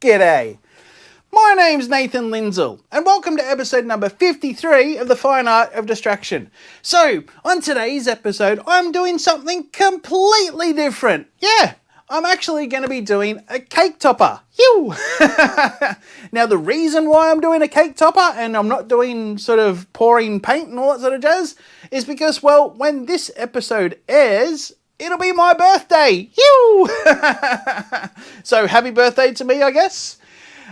G'day! My name's Nathan Lindsell, and welcome to episode number 53 of The Fine Art of Distraction. So, on today's episode, I'm doing something completely different. Yeah, I'm actually going to be doing a cake topper. Phew! Now, the reason why I'm doing a cake topper and I'm not doing sort of pouring paint and all that sort of jazz is because, well, when this episode airs, it'll be my birthday. Phew! So, happy birthday to me, I guess.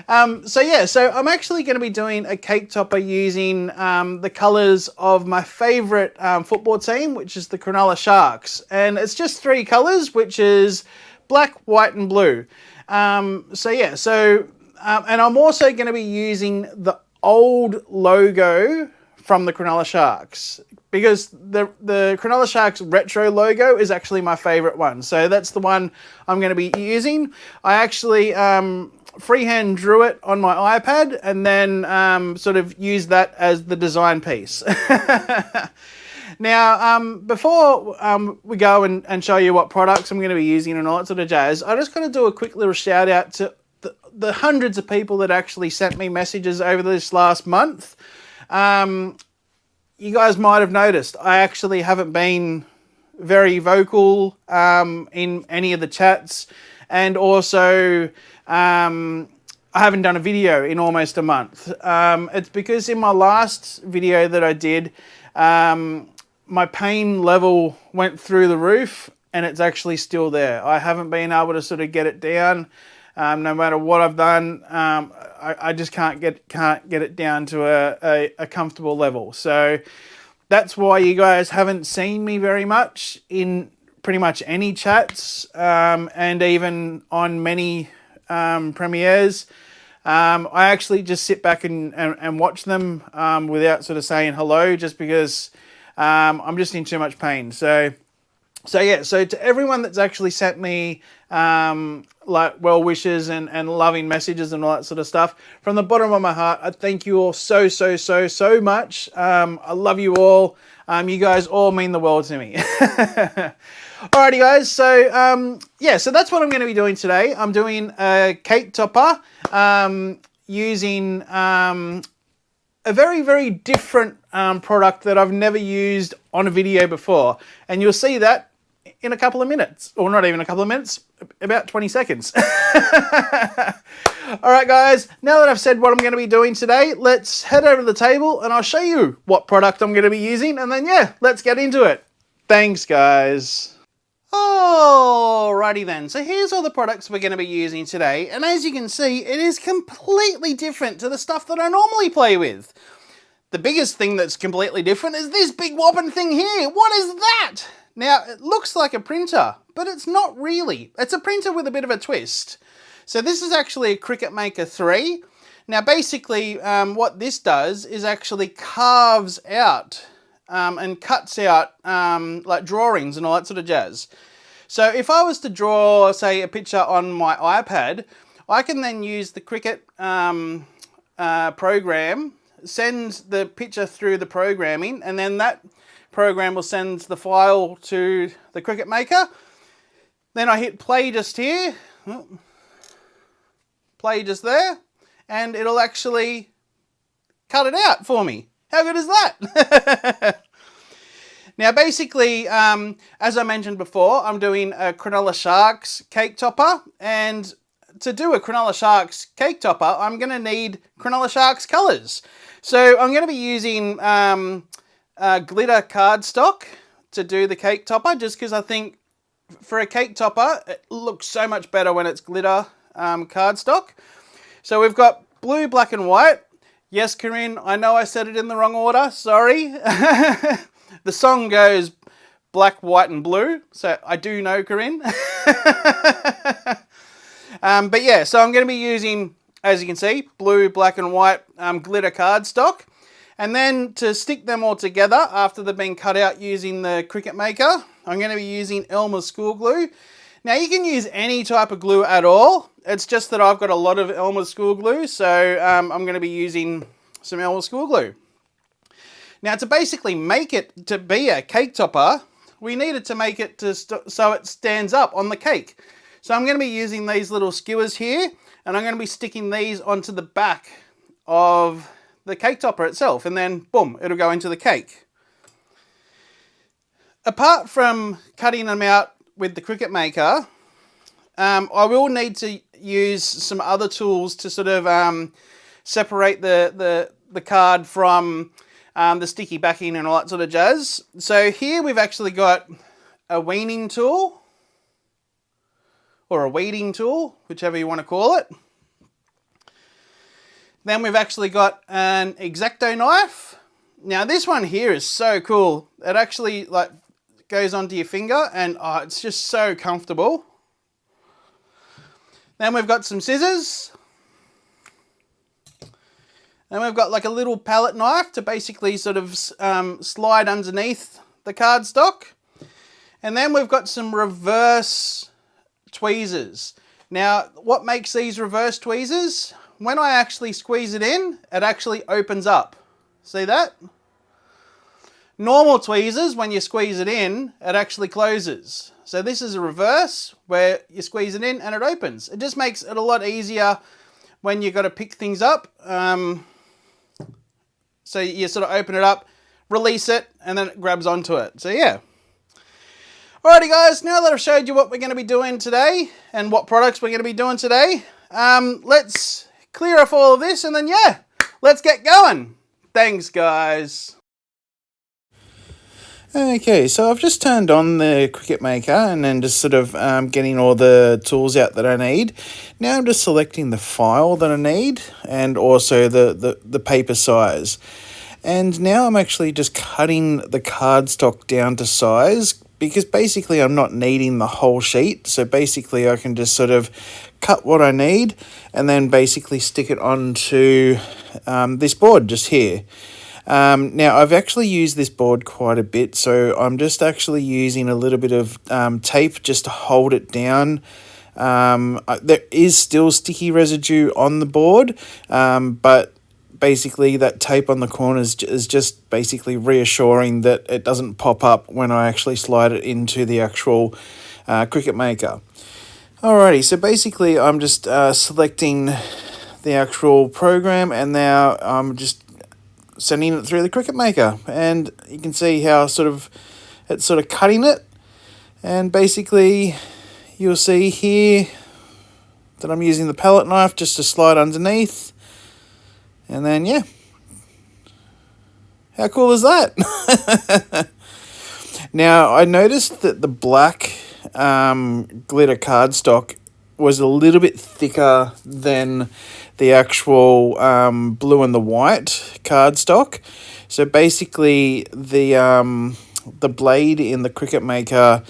So I'm actually going to be doing a cake topper using the colours of my favourite football team, which is the Cronulla Sharks. And it's just three colours, which is black, white and blue. And I'm also going to be using the old logo from the Cronulla Sharks, because the Cronulla Sharks retro logo is actually my favourite one. So that's the one I'm going to be using. I actually freehand drew it on my iPad and then sort of used that as the design piece. Now, before we go and show you what products I'm going to be using and all that sort of jazz, I just got to do a quick little shout out to the hundreds of people that actually sent me messages over this last month. You guys might have noticed I actually haven't been very vocal in any of the chats, and also I haven't done a video in almost a month. It's because in my last video that I did, my pain level went through the roof and it's actually still there. I haven't been able to sort of get it down. No matter what I've done, I just can't get it down to a comfortable level. So that's why you guys haven't seen me very much in pretty much any chats, and even on many premieres. I actually just sit back and watch them without sort of saying hello, just because I'm just in too much pain. So to everyone that's actually sent me like well wishes and loving messages and all that sort of stuff, from the bottom of my heart, I thank you all so much. I love you all. You guys all mean the world to me. Alrighty guys, so so that's what I'm going to be doing today. I'm doing a cake topper using a very different product that I've never used on a video before, and you'll see that in a couple of minutes, or not even a couple of minutes, about 20 seconds. Alright guys, now that I've said what I'm going to be doing today, let's head over to the table and I'll show you what product I'm going to be using, and then let's get into it. Thanks guys. Alrighty then, so here's all the products we're going to be using today, and as you can see, it is completely different to the stuff that I normally play with. The biggest thing that's completely different is this big whopping thing here. What is that? Now, it looks like a printer, but it's not really. It's a printer with a bit of a twist. So this is actually a Cricut Maker 3. Now basically what this does is actually carves out and cuts out like drawings and all that sort of jazz. So if I was to draw, say, a picture on my iPad, I can then use the Cricut program, send the picture through the programming, and then that program will send the file to the Cricut Maker. Then I hit play just here, play just there, and it'll actually cut it out for me. How good is that? Now basically, as I mentioned before, I'm doing a Cronulla Sharks cake topper, and to do a Cronulla Sharks cake topper, I'm going to need Cronulla Sharks colours. So I'm going to be using glitter cardstock to do the cake topper, just because I think for a cake topper, it looks so much better when it's glitter cardstock. So we've got blue, black and white. Yes, Corinne, I know I said it in the wrong order, sorry. The song goes black, white and blue, so I do know, Corinne. But yeah, so I'm going to be using, as you can see, blue, black and white glitter cardstock. And then to stick them all together after they've been cut out using the Cricut Maker, I'm going to be using Elmer's school glue. Now you can use any type of glue at all. It's just that I've got a lot of Elmer's school glue, so I'm going to be using some Elmer's school glue. Now to basically make it to be a cake topper, we needed to make it so it stands up on the cake. So I'm going to be using these little skewers here, And I'm going to be sticking these onto the back of the cake topper itself, and then boom, it'll go into the cake. Apart from cutting them out with the Cricut Maker, I will need to use some other tools to sort of separate the card from the sticky backing and all that sort of jazz. So here we've actually got a weaning tool, or a weeding tool, whichever you want to call it. Then we've actually got an X-Acto knife. Now this one here is so cool. It actually like goes onto your finger, and oh, it's just so comfortable. Then we've got some scissors. And we've got like a little palette knife to basically sort of slide underneath the cardstock. And then we've got some reverse tweezers. Now, what makes these reverse tweezers? When I actually squeeze it in, it actually opens up. See that? Normal tweezers, when you squeeze it in, it actually closes. So this is a reverse, where you squeeze it in and it opens. It just makes it a lot easier when you've got to pick things up. So you sort of open it up, release it, and then it grabs onto it. So yeah. Alrighty guys, now that I've showed you what we're going to be doing today, and what products we're going to be doing today, let's clear off all of this, and then yeah, let's get going. Thanks guys. Okay, so I've just turned on the Cricut Maker and then just sort of getting all the tools out that I need. Now I'm just selecting the file that I need, and also the paper size. And now I'm actually just cutting the cardstock down to size, because basically I'm not needing the whole sheet. So basically I can just sort of cut what I need and then basically stick it onto this board just here. Now I've actually used this board quite a bit, so I'm just actually using a little bit of tape just to hold it down. There is still sticky residue on the board, but basically that tape on the corners is just basically reassuring that it doesn't pop up when I actually slide it into the actual Cricut Maker. Alrighty, so basically I'm just selecting the actual program, and now I'm just sending it through the Cricut Maker, and you can see how it's sort of cutting it, and basically you'll see here that I'm using the palette knife just to slide underneath, and then yeah, how cool is that? Now I noticed that the black glitter cardstock was a little bit thicker than the actual blue and the white cardstock. So basically the blade in the Cricut Maker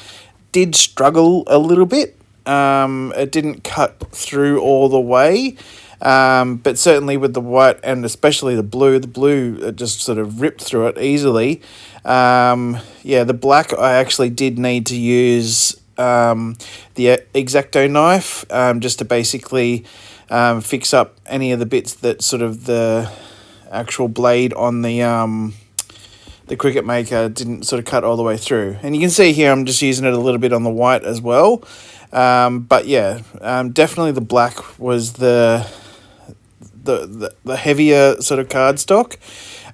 did struggle a little bit. It didn't cut through all the way, but certainly with the white and especially the blue it just sort of ripped through it easily. Yeah, the black I actually did need to use the X-Acto knife just to basically fix up any of the bits that sort of the actual blade on the Cricut Maker didn't sort of cut all the way through. And you can see here I'm just using it a little bit on the white as well. But yeah, definitely the black was the heavier sort of cardstock.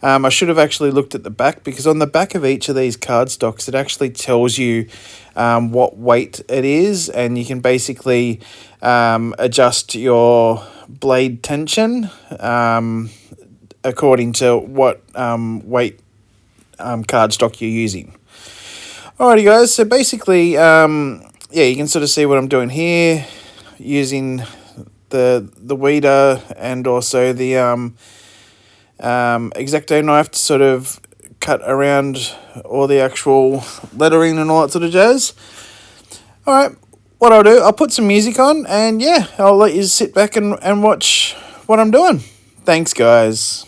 I should have actually looked at the back, because on the back of each of these cardstocks it actually tells you what weight it is, and you can basically adjust your blade tension according to what weight cardstock you're using. Alrighty guys, so basically yeah, you can sort of see what I'm doing here, using the weeder and also the X-Acto knife to sort of cut around all the actual lettering and all that sort of jazz. Alright, what I'll do, I'll put some music on, and yeah, I'll let you sit back and watch what I'm doing. Thanks guys.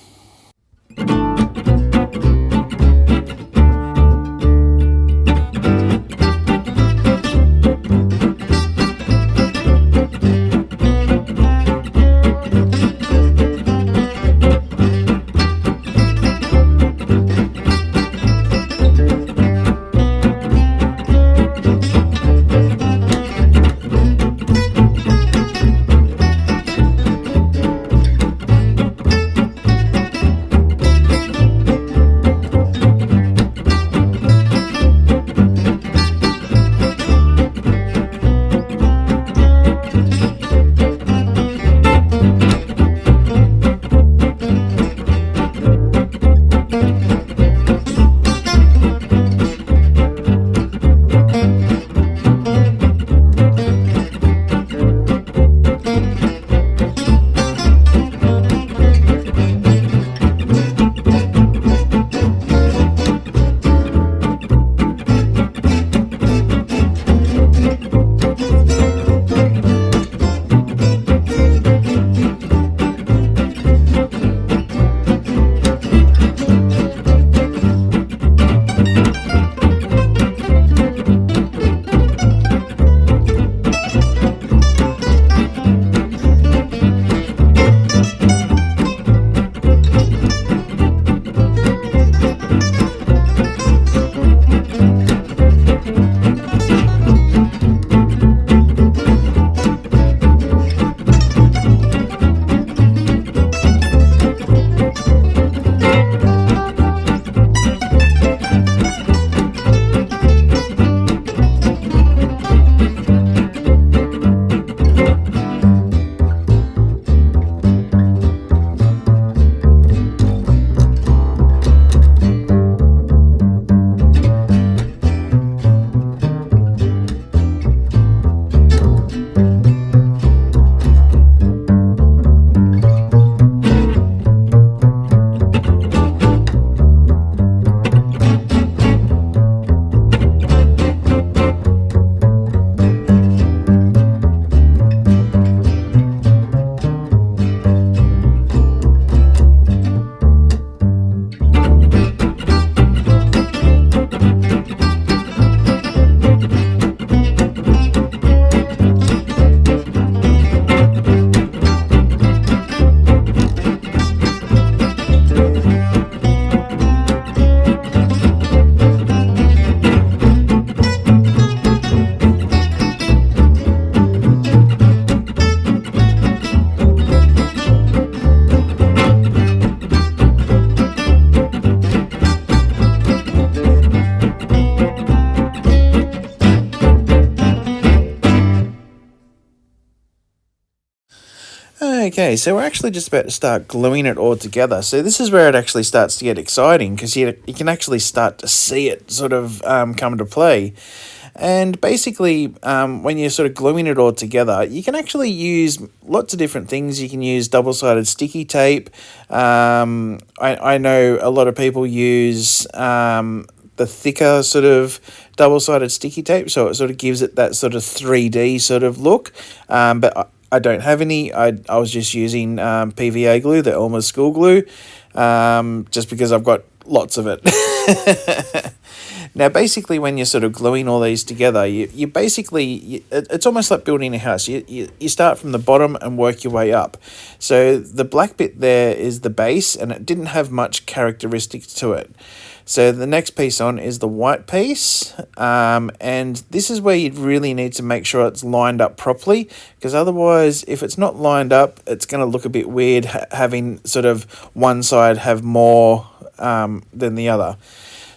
Okay, so we're actually just about to start gluing it all together. So this is where it actually starts to get exciting, because you can actually start to see it sort of come into play. And basically, when you're sort of gluing it all together, you can actually use lots of different things. You can use double-sided sticky tape. I know a lot of people use the thicker sort of double-sided sticky tape, so it sort of gives it that sort of 3D sort of look. But I don't have any. I was just using PVA glue, the Elmer's school glue, just because I've got lots of it. Now, basically, when you're sort of gluing all these together, you basically, it's almost like building a house. You start from the bottom and work your way up. So the black bit there is the base, and it didn't have much characteristics to it. So the next piece on is the white piece, and this is where you'd really need to make sure it's lined up properly, because otherwise, if it's not lined up, it's going to look a bit weird having sort of one side have more than the other.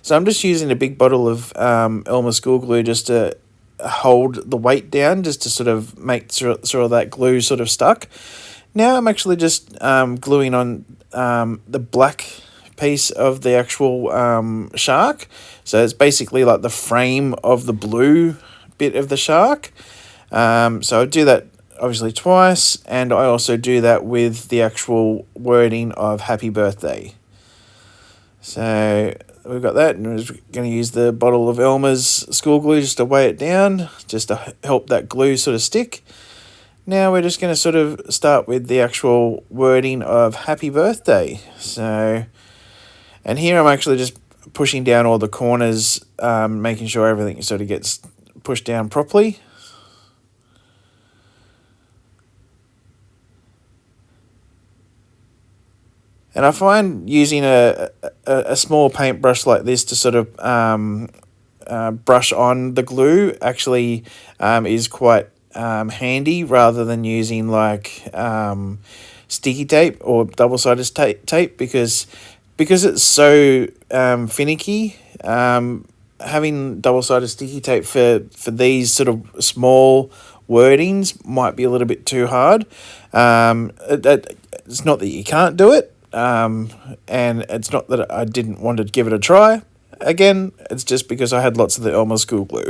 So I'm just using a big bottle of Elmer school glue just to hold the weight down, just to sort of make sure that glue sort of stuck. Now I'm actually just gluing on the black piece of the actual shark. So it's basically like the frame of the blue bit of the shark. So I do that obviously twice, and I also do that with the actual wording of happy birthday. So we've got that, and we're just going to use the bottle of Elmer's school glue just to weigh it down, just to help that glue sort of stick. Now we're just going to sort of start with the actual wording of happy birthday. So, and here I'm actually just pushing down all the corners, making sure everything sort of gets pushed down properly. And I find using a small paintbrush like this to sort of brush on the glue actually is quite handy, rather than using like sticky tape or double-sided tape, because it's so finicky. Having double-sided sticky tape for these sort of small wordings might be a little bit too hard. It's not that you can't do it. And it's not that I didn't want to give it a try. Again, it's just because I had lots of the Elmer school glue.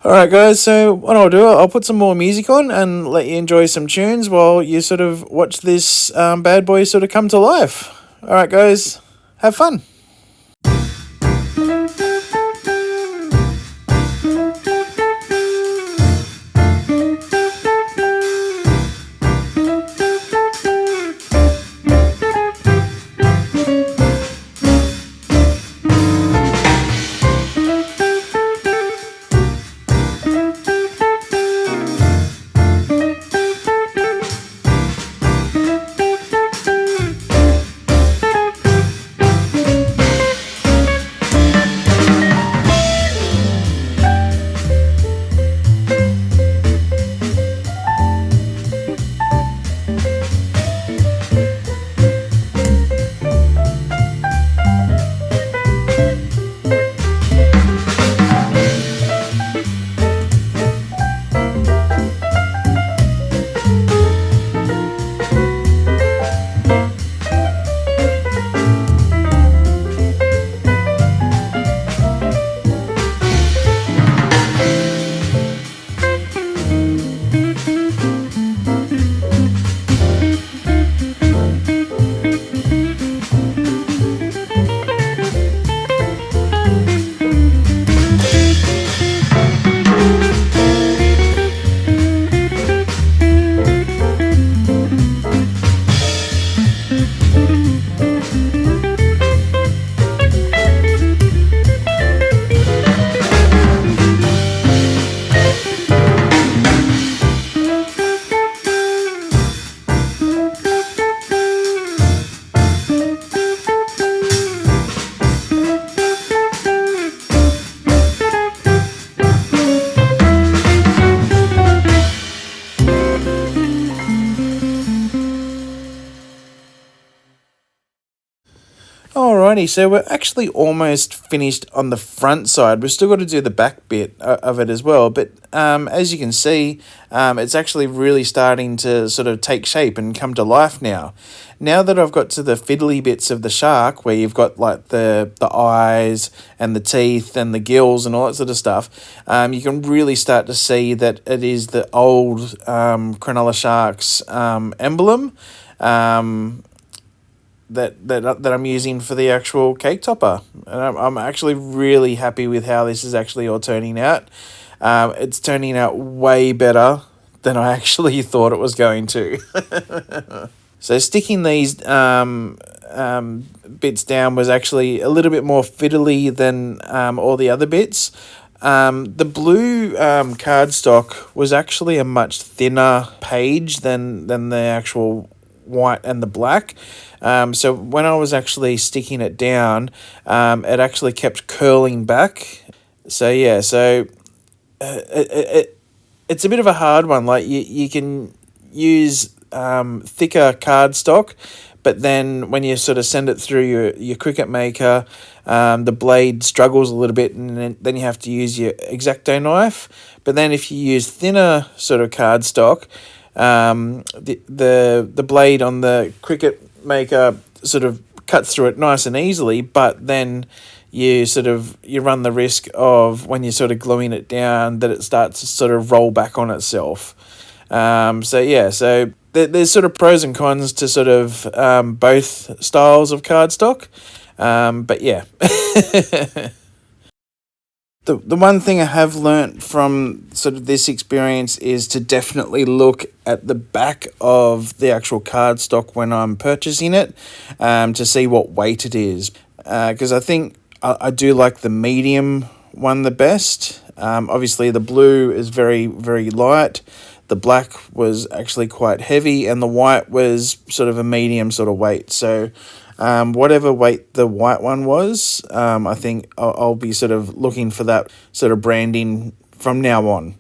Alright guys, so what I'll do, I'll put some more music on and let you enjoy some tunes while you sort of watch this bad boy sort of come to life. Alright guys, have fun. Alrighty, so we're actually almost finished on the front side. We've still got to do the back bit of it as well. But as you can see, it's actually really starting to sort of take shape and come to life now. Now that I've got to the fiddly bits of the shark, where you've got like the eyes and the teeth and the gills and all that sort of stuff, you can really start to see that it is the old Cronulla Sharks emblem. That I'm using for the actual cake topper. And I'm actually really happy with how this is actually all turning out. It's turning out way better than I actually thought it was going to. So sticking these bits down was actually a little bit more fiddly than all the other bits. The blue cardstock was actually a much thinner page than the actual white and the black. So when I was actually sticking it down, it actually kept curling back. So yeah, so it's a bit of a hard one. Like you can use thicker cardstock, but then when you sort of send it through your cricket maker, the blade struggles a little bit, and then you have to use your X-Acto knife. But then if you use thinner sort of cardstock, the blade on the cricket maker sort of cuts through it nice and easily, but then you run the risk of, when you're sort of gluing it down, that it starts to sort of roll back on itself. So there's sort of pros and cons to sort of both styles of cardstock, but yeah. The one thing I have learnt from sort of this experience is to definitely look at the back of the actual cardstock when I'm purchasing it, to see what weight it is. Because I think I do like the medium one the best. Obviously the blue is very, very light. The black was actually quite heavy, and the white was sort of a medium sort of weight. So whatever weight the white one was, I think I'll be sort of looking for that sort of branding from now on.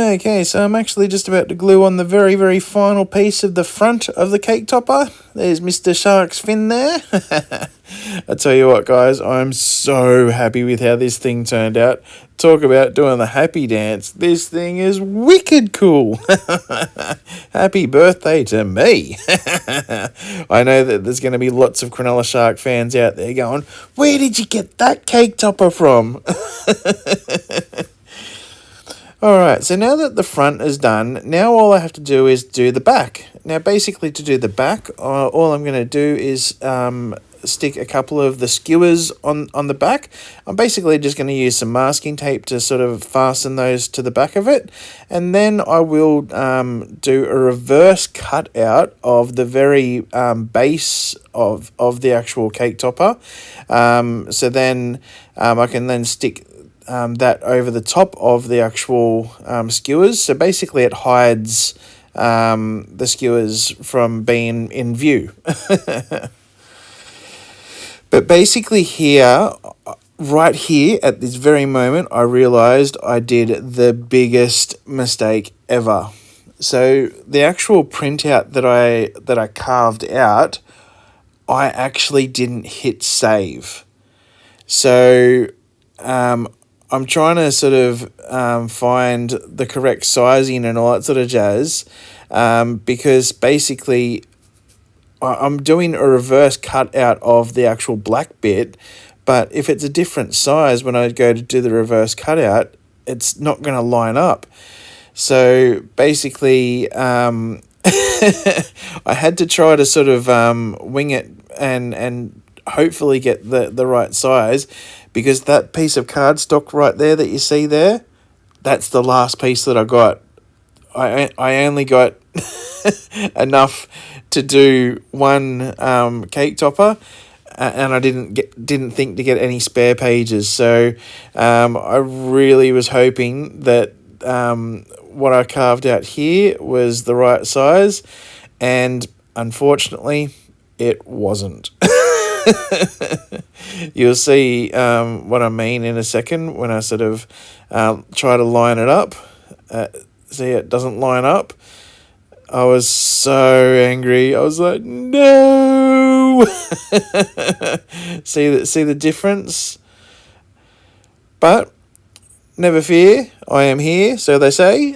Okay, so I'm actually just about to glue on the very, very final piece of the front of the cake topper. There's Mr. Shark's fin there. I tell you what, guys, I'm so happy with how this thing turned out. Talk about doing the happy dance. This thing is wicked cool. Happy birthday to me. I know that there's going to be lots of Cronulla Shark fans out there going, where did you get that cake topper from? Alright, so now that the front is done, now all I have to do is do the back. Now basically to do the back, all I'm going to do is stick a couple of the skewers on the back. I'm basically just going to use some masking tape to sort of fasten those to the back of it. And then I will do a reverse cutout of the very base of the actual cake topper. So then I can then stick that over the top of the actual skewers. So basically it hides the skewers from being in view. But basically here, right here at this very moment, I realised I did the biggest mistake ever. So the actual printout that I carved out, I actually didn't hit save. So I'm trying to sort of find the correct sizing and all that sort of jazz, because basically I'm doing a reverse cutout of the actual black bit, but if it's a different size when I go to do the reverse cutout, it's not going to line up. So basically, I had to try to sort of wing it and hopefully get the right size, because that piece of cardstock right there that you see there, that's the last piece that I got. I only got enough to do one cake topper, and I didn't think to get any spare pages. So I really was hoping that what I carved out here was the right size, and unfortunately it wasn't. You'll see what I mean in a second when I sort of try to line it up. See, it doesn't line up. I was so angry. I was like, no. See the difference? But never fear, I am here, so they say.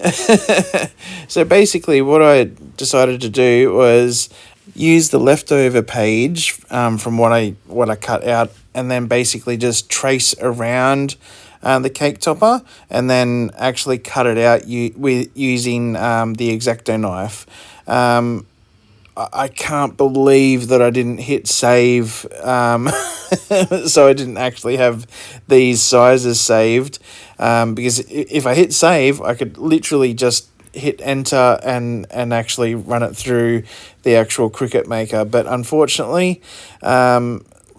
So basically what I decided to do was use the leftover page from what I cut out, and then basically just trace around the cake topper, and then actually cut it out using the X-Acto knife. I can't believe that I didn't hit save, so I didn't actually have these sizes saved, because if I hit save, I could literally just hit enter and actually run it through the actual Cricut Maker. But unfortunately,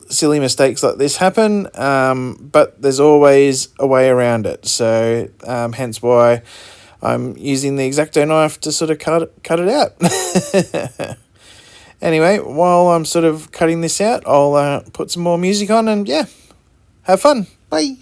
silly mistakes like this happen, but there's always a way around it. So hence why I'm using the X-Acto knife to sort of cut it out. Anyway, while I'm sort of cutting this out, I'll put some more music on and yeah, have fun. Bye.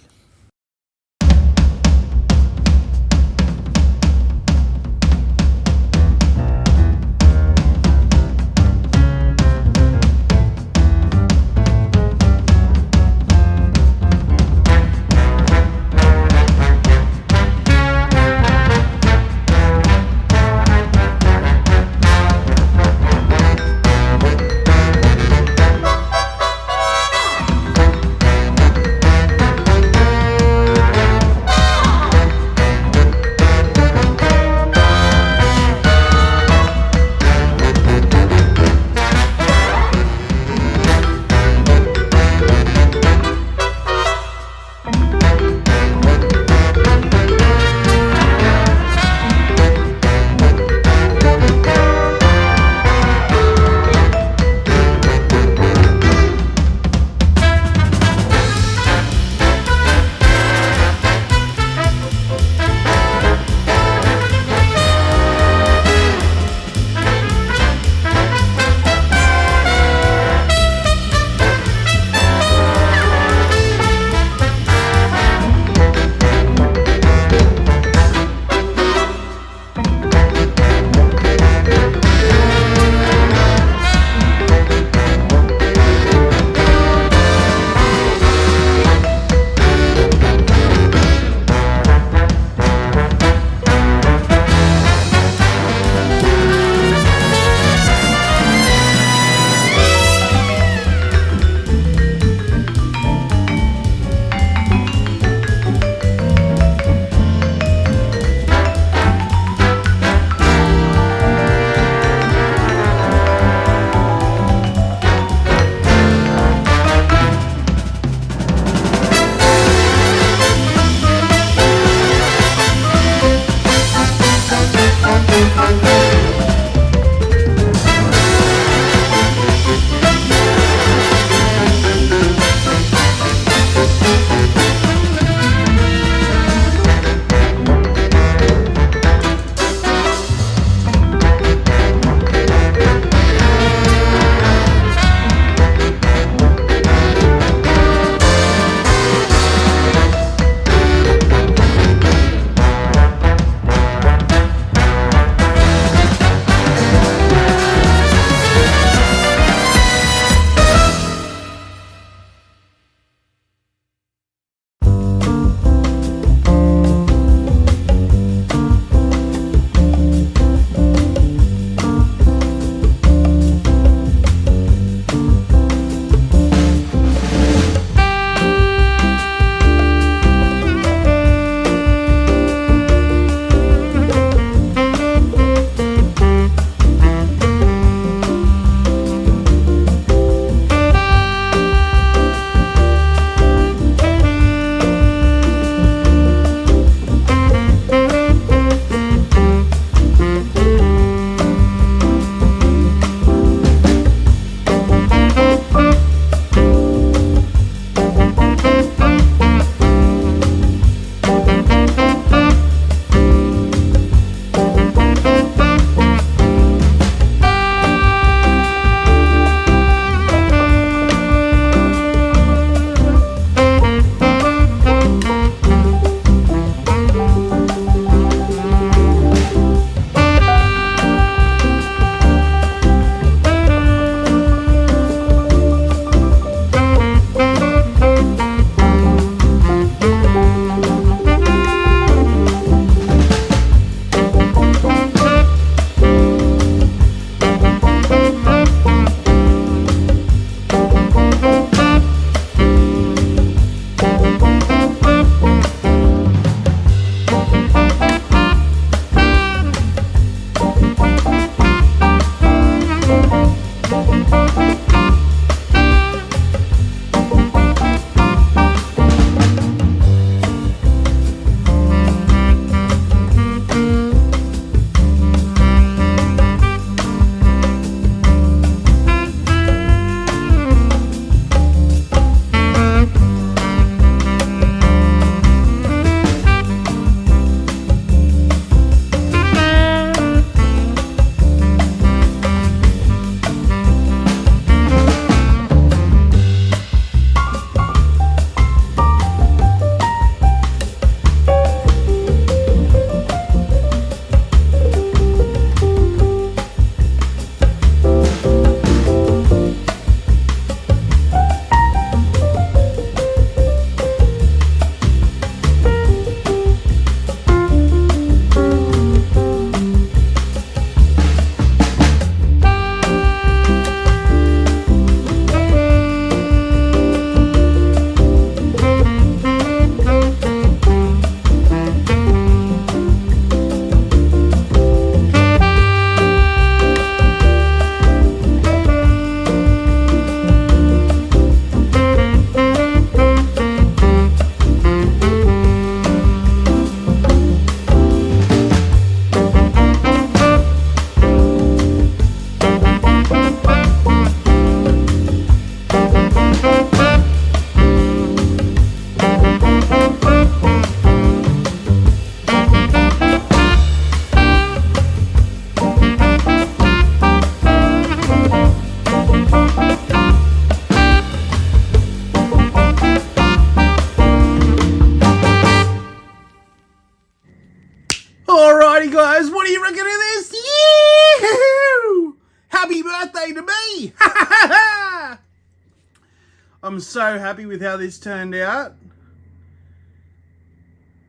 I'm so happy with how this turned out.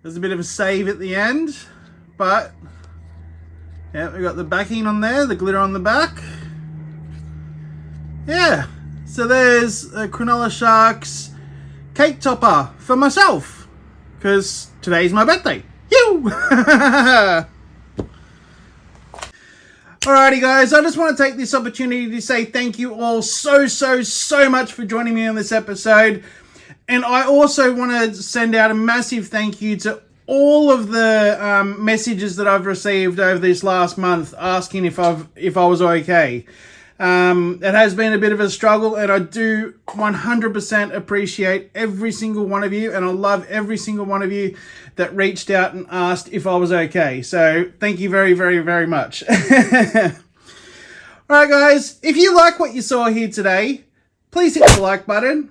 There's a bit of a save at the end, but yeah, we got the backing on there, the glitter on the back. Yeah, so there's a Cronulla Sharks cake topper for myself, because today's my birthday. Yoo! Alrighty guys, I just want to take this opportunity to say thank you all so much for joining me on this episode. And I also want to send out a massive thank you to all of the messages that I've received over this last month asking if I was okay. It has been a bit of a struggle, and I do 100% appreciate every single one of you, and I love every single one of you that reached out and asked if I was okay. So thank you very much. Alright guys, if you like what you saw here today, please hit the like button.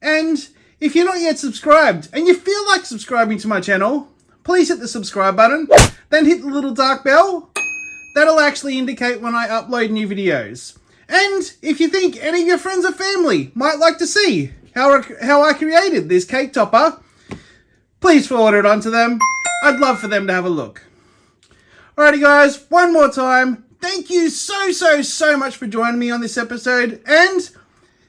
And if you're not yet subscribed and you feel like subscribing to my channel, please hit the subscribe button, then hit the little dark bell. That'll actually indicate when I upload new videos. And if you think any of your friends or family might like to see how I created this cake topper, please forward it on to them. I'd love for them to have a look. Alrighty guys, one more time, thank you so much for joining me on this episode, and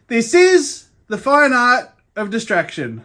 this is the fine art of distraction.